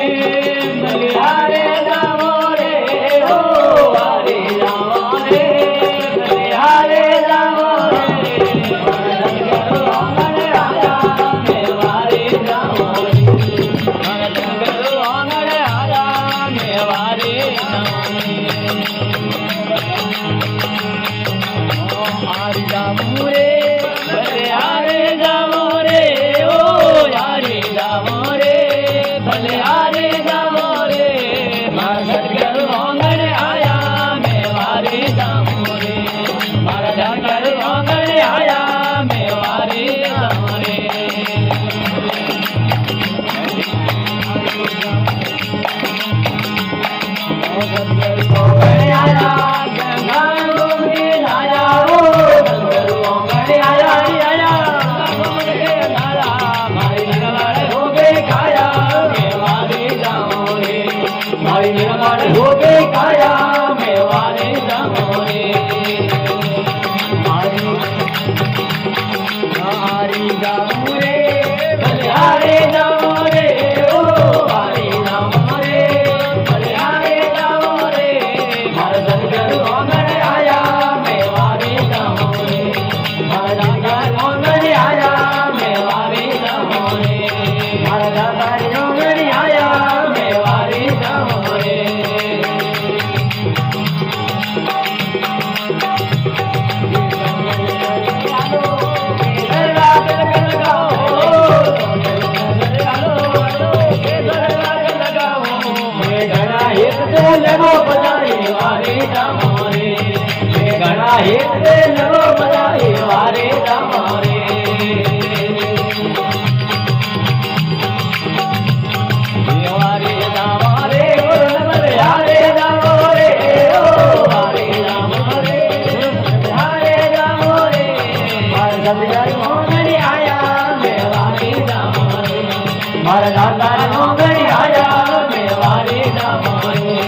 બલિહારે જાવો રે ઓ વારે જાવો રે બલિહારે જાવો રે होगे काया मेवारे जामो रे मारी जामो रे बलिहारे जामो रे ओ वारे जामो रे बलिहारे जामो रे मारा दरगाह ओंगण आया मेवारे जामो रे मारा दरगाह ओंगण आया मेवारे जामो रे मारा दरगाह ओंगण आया मेवारे जामो रे लगो बजाए वारे जामारे घड़ा हित लगो बजाए वारे जामारे वारे जामारे बलिहारे जामो रे ओ वारे जामारे बलिहारे जामो रे मार दरगाह ओंगण आया मेवारे जामारे मार दरगाह ओंगण आया मेवारे जामारे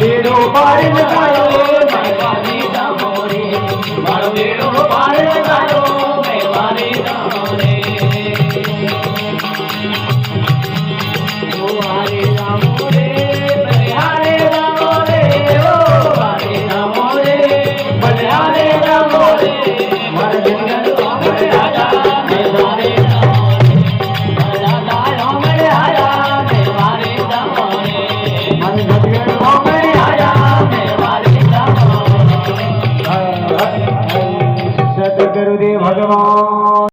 बेड़ो पार लगायो मेवारे जामो रे मारो बेड़ो पार लगायो मेवारे जामो रे ओ वारे जामो रे बलिहारे जामो रे ओ वारे जामो रे बलिहारे जामो रे मार दरगाह ओंगण आया मेवारे जामो रे मार दरगाह ओंगण आया मेवारे जामो रे मार दरगाह ओंगण सद्गुरुदेव भगवान।